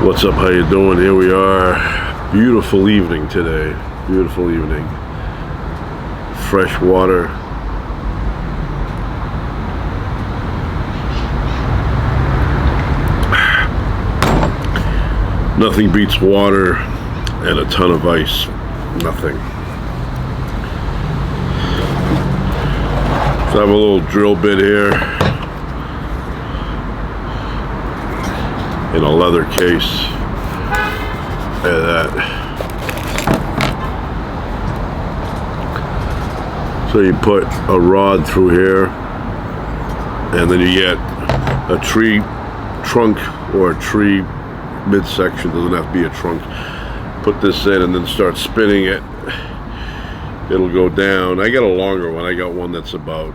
What's up? How you doing? Here we are. Beautiful evening today. Beautiful evening. Fresh water. Nothing beats water and a ton of ice. Nothing. So I have a little drill bit here in a leather case. Look at that. So you put a rod through here, and then you get a tree trunk or a tree midsection. Doesn't have to be a trunk. Put this in and then start spinning it. It'll go down. I got a longer one. I got one that's about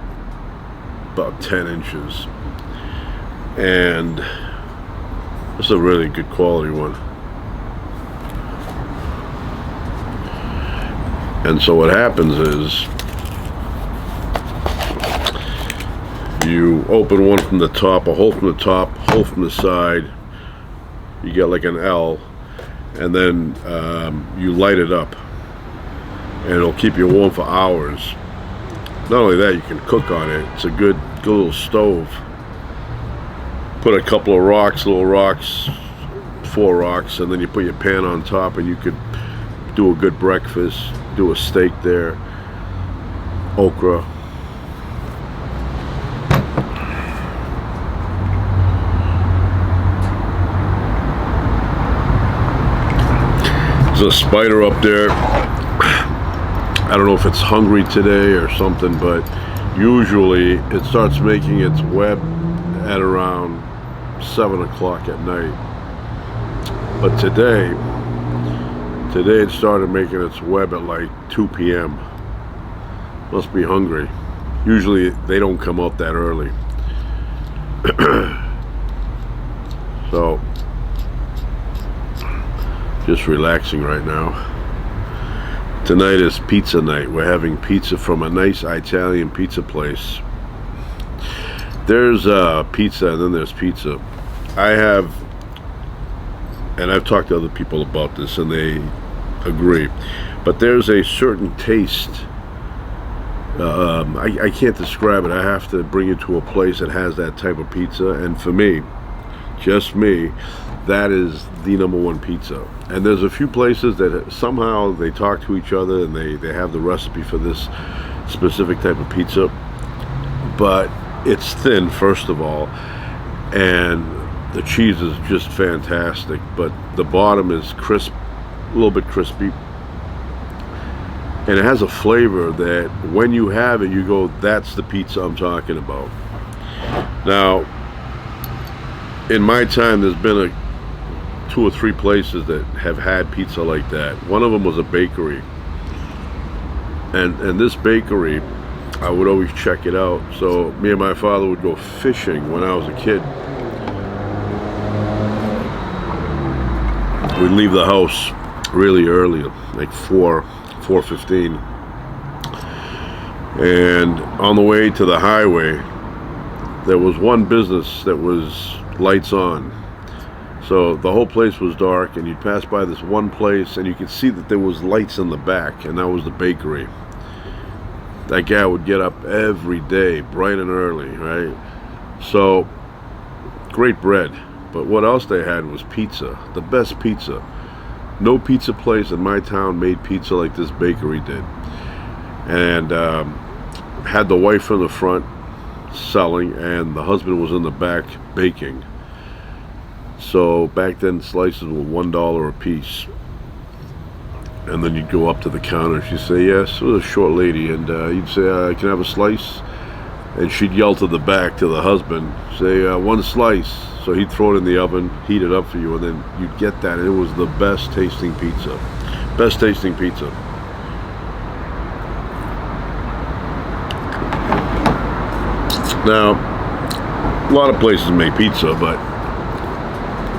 10 inches, and it's a really good quality one. And so what happens is you open one from the top, a hole from the top, hole from the side. You get like an L, and then you light it up, and it'll keep you warm for hours. Not only that, you can cook on it. It's a good little stove. Put a couple of rocks, little rocks, 4 rocks, and then you put your pan on top, and you could do a good breakfast, do a steak there, okra. There's a spider up there. I don't know if it's hungry today or something, but usually it starts making its web at around 7 o'clock at night. But today it started making its web at like 2 p.m. Must be hungry. Usually they don't come out that early. So just relaxing right now. Tonight is pizza night. We're having pizza from a nice Italian pizza place. There's pizza and then there's pizza. I've talked to other people about this and they agree, but there's a certain taste. I can't describe it. I have to bring you to a place that has that type of pizza, and for me, just me, that is the #1 pizza. And there's a few places that somehow they talk to each other and they have the recipe for this specific type of pizza, but it's thin, first of all, and the cheese is just fantastic, but the bottom is crisp, a little bit crispy, and it has a flavor that when you have it, you go, that's the pizza I'm talking about. Now, in my time, there's been 2 or 3 places that have had pizza like that. One of them was a bakery, and this bakery, I would always check it out. So me and my father would go fishing when I was a kid. We'd leave the house really early, like 4:15, and on the way to the highway, there was one business that was lights on. So the whole place was dark, and you'd pass by this one place and you could see that there was lights in the back, and that was the bakery. That guy would get up every day bright and early, right? So great bread, but what else they had was pizza, the best pizza. No pizza place in my town made pizza like this bakery did. And had the wife in the front selling, and the husband was in the back baking. So back then slices were $1 a piece, and then you'd go up to the counter. She'd say yes. It was a short lady, and you'd say, can I have a slice? And she'd yell to the back to the husband, say 1 slice. So he'd throw it in the oven, heat it up for you, and then you'd get that, and it was the best tasting pizza. Best tasting pizza. Now, a lot of places make pizza, but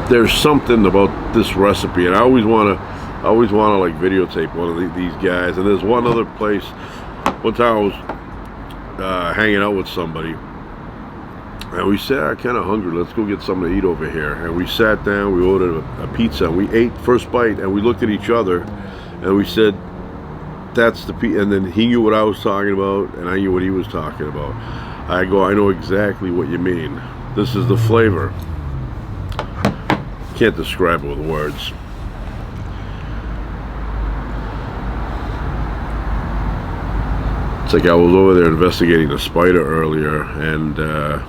there's something about this recipe, and I always want to like videotape one of these guys. And there's one other place. One time I was hanging out with somebody, And we said, I'm kind of hungry. Let's go get something to eat over here. And we sat down, we ordered a pizza, and we ate first bite, and we looked at each other, and we said, that's the pizza. And then he knew what I was talking about, and I knew what he was talking about. I go, I know exactly what you mean. This is the flavor. Can't describe it with words. It's like I was over there investigating a spider earlier, and it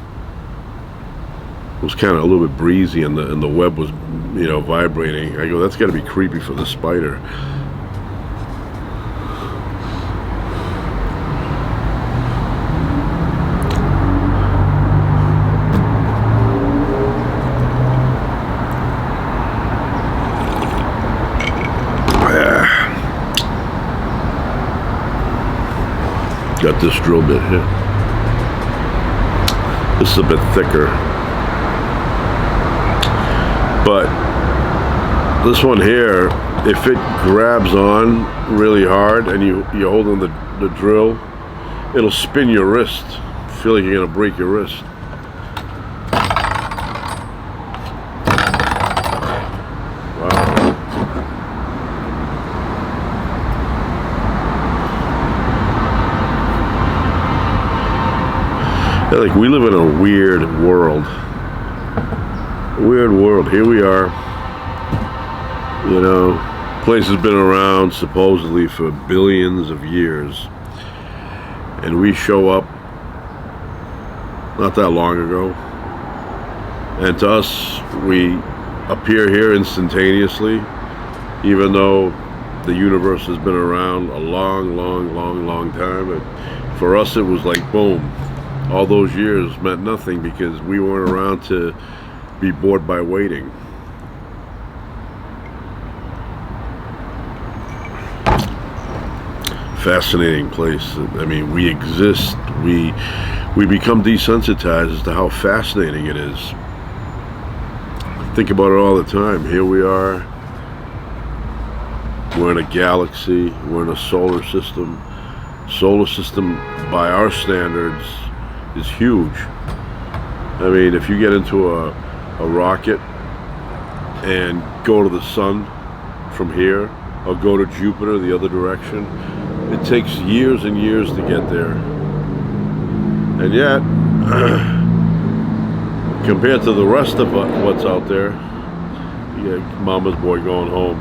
was kind of a little bit breezy, and the web was, you know, vibrating. I go, that's got to be creepy for the spider. Got this drill bit here. This is a bit thicker, but this one here, if it grabs on really hard and you're holding the drill, it'll spin your wrist. Feel like you're gonna break your wrist. Like, we live in a weird world. Weird world. Here we are. You know, place has been around supposedly for billions of years, and we show up not that long ago, and to us, we appear here instantaneously, even though the universe has been around a long time. But for us, it was like boom. All those years meant nothing because we weren't around to be bored by waiting. Fascinating place. I mean, we exist. We become desensitized as to how fascinating it is. Think about it all the time. Here we are. We're in a galaxy. We're in a solar system. Solar system, by our standards, is huge. I mean, if you get into a rocket and go to the sun from here, or go to Jupiter the other direction, it takes years and years to get there. And yet, compared to the rest of what's out there, yeah, mama's boy going home.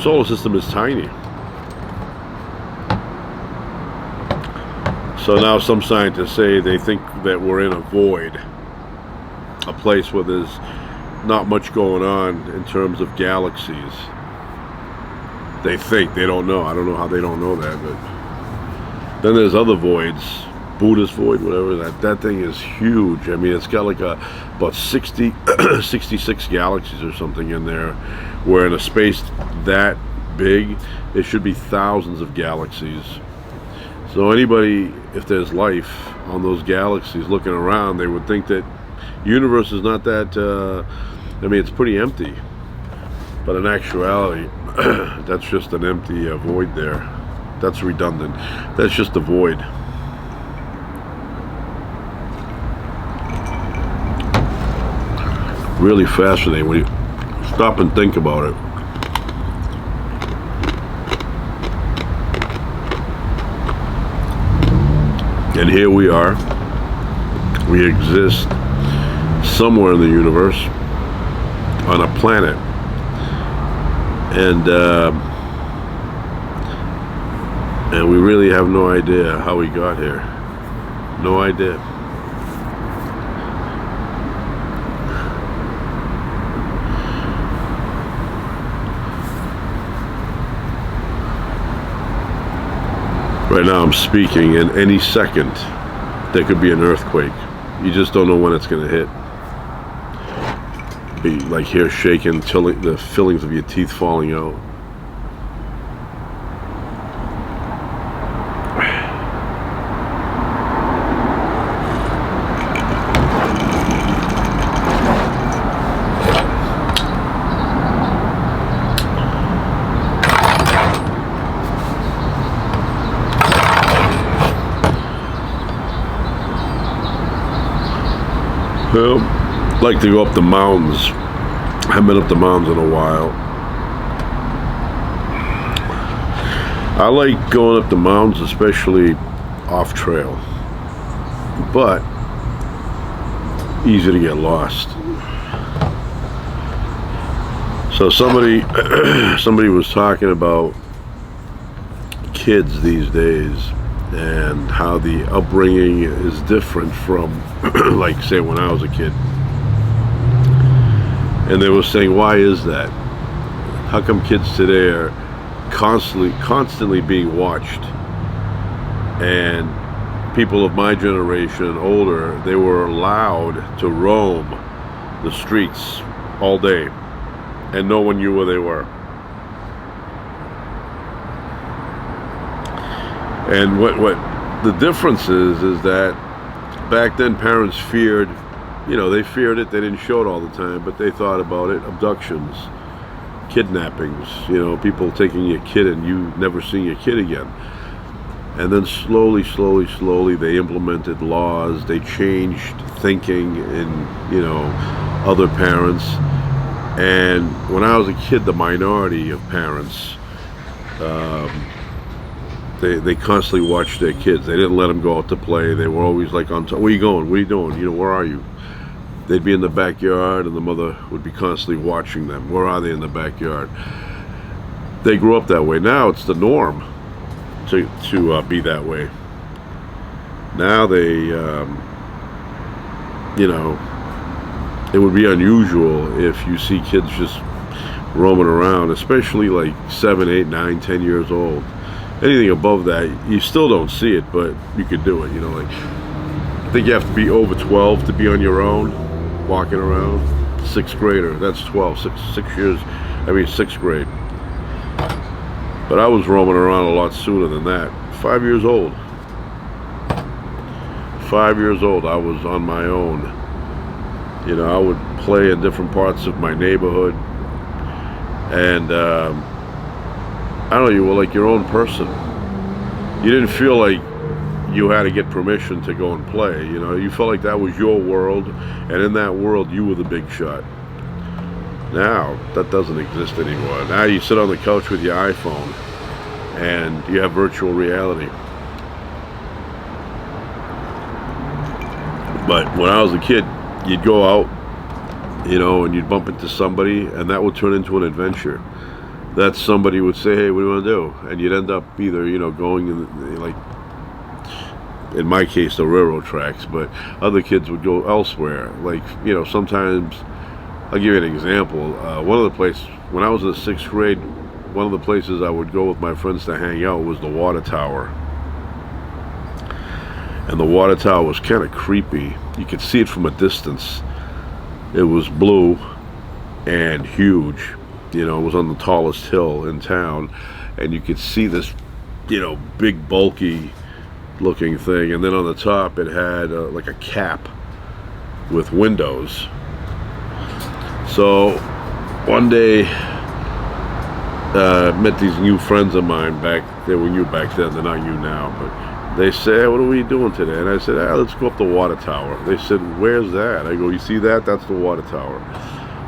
Solar system is tiny. So now some scientists say they think that we're in a void, a place where there's not much going on in terms of galaxies. They think, they don't know. I don't know how they don't know that, but then there's other voids, Buddhist void, whatever. That thing is huge. I mean, it's got like about 66 galaxies or something in there, where in a space that big, it should be thousands of galaxies. So anybody, if there's life on those galaxies looking around, they would think that universe is not that, I mean, it's pretty empty. But in actuality, that's just an empty void there. That's redundant. That's just a void. Really fascinating when you stop and think about it. And here we are. We exist somewhere in the universe on a planet. And we really have no idea how we got here. No idea. Right now I'm speaking, and any second there could be an earthquake. You just don't know when it's going to hit. Be like hair shaking, till the fillings of your teeth falling out. Well, like to go up the mountains. Haven't been up the mountains in a while. I like going up the mountains, especially off trail, but easy to get lost. So somebody was talking about kids these days and how the upbringing is different from like say when I was a kid. And they were saying, why is that? How come kids today are constantly being watched? And people of my generation and older, they were allowed to roam the streets all day and no one knew where they were. And what the difference is that back then parents feared, they feared it. They didn't show it all the time, but they thought about it. Abductions, kidnappings, people taking your kid and you never seeing your kid again. And then slowly they implemented laws. They changed thinking in, other parents. And when I was a kid, the minority of parents, they constantly watched their kids. They didn't let them go out to play. They were always like on top. Where are you going? What are you doing? Where are you? They'd be in the backyard and the mother would be constantly watching them. Where are they in the backyard? They grew up that way. Now it's the norm to be that way. Now they, it would be unusual if you see kids just roaming around, especially like 7, 8, 9, 10 years old. Anything above that, you still don't see it, but you could do it. I think you have to be over 12 to be on your own, walking around. 6th grader, that's 12, 6 years, sixth grade. But I was roaming around a lot sooner than that. 5 years old. 5 years old, I was on my own. I would play in different parts of my neighborhood. And, I don't know, you were like your own person. You didn't feel like you had to get permission to go and play. You felt like that was your world, and in that world you were the big shot. Now that doesn't exist anymore. Now you sit on the couch with your iPhone and you have virtual reality. But when I was a kid, you'd go out, and you'd bump into somebody, and that would turn into an adventure. That somebody would say, hey, what do you want to do? And you'd end up either, going in, like, in my case, the railroad tracks, but other kids would go elsewhere. Like, sometimes, I'll give you an example. One of the places, when I was in the 6th grade, one of the places I would go with my friends to hang out was the water tower. And the water tower was kind of creepy. You could see it from a distance. It was blue and huge. It was on the tallest hill in town, and you could see this, big bulky looking thing, and then on the top it had like a cap with windows. So one day met these new friends of mine they were new back then, they're not new now, but they said, hey, what are we doing today? And I said, let's go up the water tower. They said, where's that? I go, you see that? That's the water tower.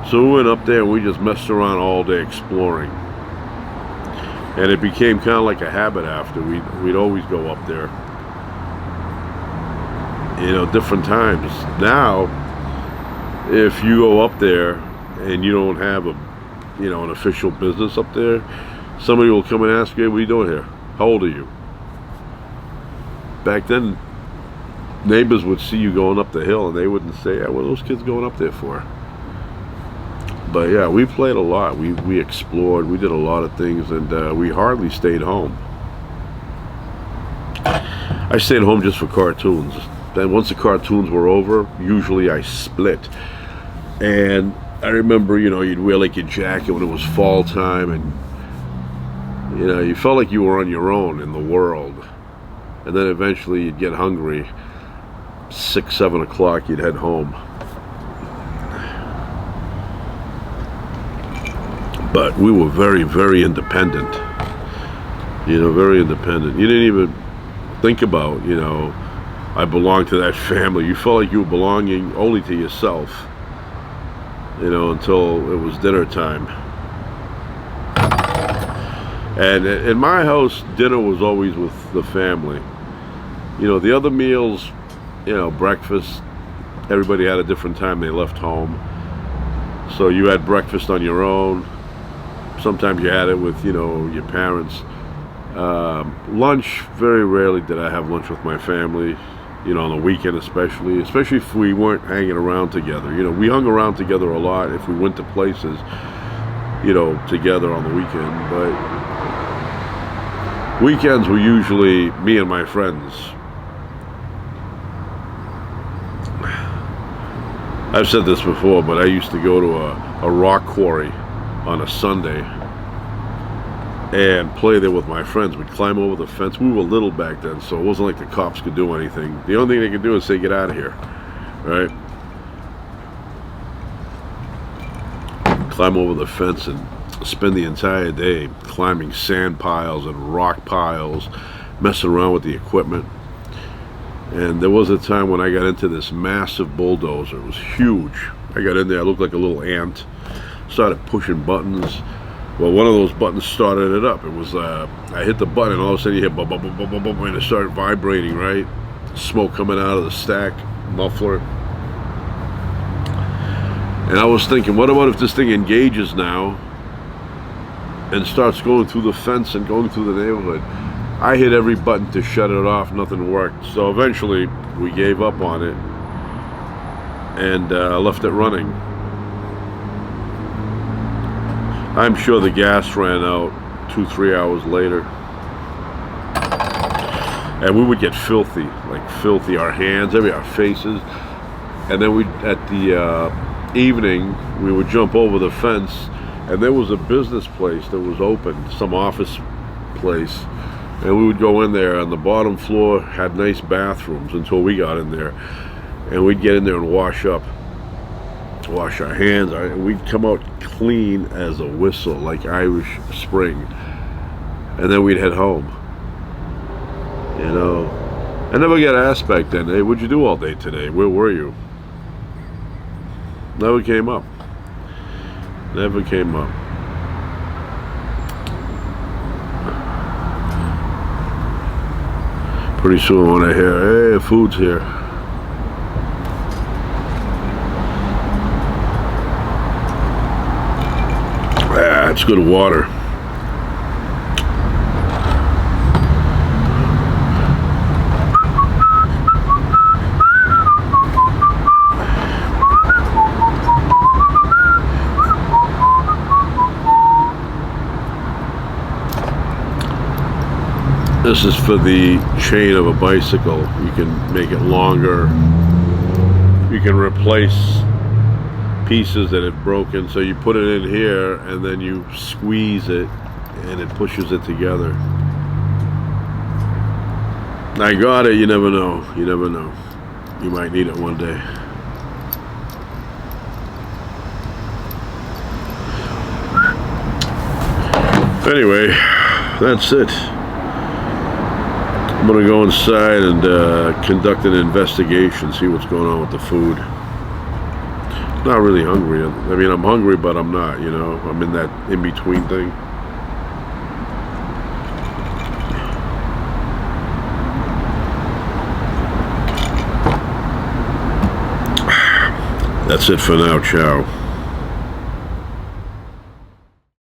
So we went up there and we just messed around all day exploring. And it became kind of like a habit after. We'd always go up there. Different times. Now, if you go up there and you don't have an official business up there, somebody will come and ask you, hey, what are you doing here? How old are you? Back then, neighbors would see you going up the hill and they wouldn't say, what are those kids going up there for? But yeah, we played a lot. We explored. We did a lot of things, and we hardly stayed home. I stayed home just for cartoons. Then once the cartoons were over, usually I split. And I remember, you'd wear like your jacket when it was fall time, and you felt like you were on your own in the world. And then eventually you'd get hungry. 6, 7 o'clock, you'd head home. But we were very, very independent. Very independent. You didn't even think about, I belonged to that family. You felt like you were belonging only to yourself, until it was dinner time. And in my house, dinner was always with the family. The other meals, breakfast, everybody had a different time they left home. So you had breakfast on your own. Sometimes you had it with, your parents. Lunch, very rarely did I have lunch with my family, on the weekend especially if we weren't hanging around together. We hung around together a lot if we went to places, together on the weekend. But weekends were usually me and my friends. I've said this before, but I used to go to a rock quarry on a Sunday and play there with my friends. We'd climb over the fence. We were little back then, so it wasn't like the cops could do anything. The only thing they could do is say, get out of here, right? Climb over the fence and spend the entire day climbing sand piles and rock piles, messing around with the equipment. And there was a time when I got into this massive bulldozer. It was huge. I got in there, I looked like a little ant, started pushing buttons. Well, one of those buttons started it up. It was, I hit the button and all of a sudden you hear bum, bum, bum, bum, bum, bum, and it started vibrating, right? Smoke coming out of the stack, muffler. And I was thinking, what about if this thing engages now and starts going through the fence and going through the neighborhood? I hit every button to shut it off, nothing worked. So eventually we gave up on it and left it running. I'm sure the gas ran out 2-3 hours later. And we would get filthy, our hands, our faces. And then at the evening, we would jump over the fence, and there was a business place that was open, some office place. And we would go in there, and the bottom floor had nice bathrooms until we got in there. And we'd get in there and wash our hands. We'd come out clean as a whistle, like Irish Spring. And then we'd head home. I never got asked back then, hey, what'd you do all day today? Where were you? Never came up. Never came up. Pretty soon when I hear, hey, food's here. Ah, it's good water. This is for the chain of a bicycle. You can make it longer. You can replace pieces that have broken. So you put it in here and then you squeeze it and it pushes it together. I got it. You never know. You never know. You might need it one day. Anyway, that's it. I'm gonna go inside and conduct an investigation, see what's going on with the food. Not really hungry. I mean, I'm hungry, but I'm not, I'm in that in-between thing. That's it for now. Ciao.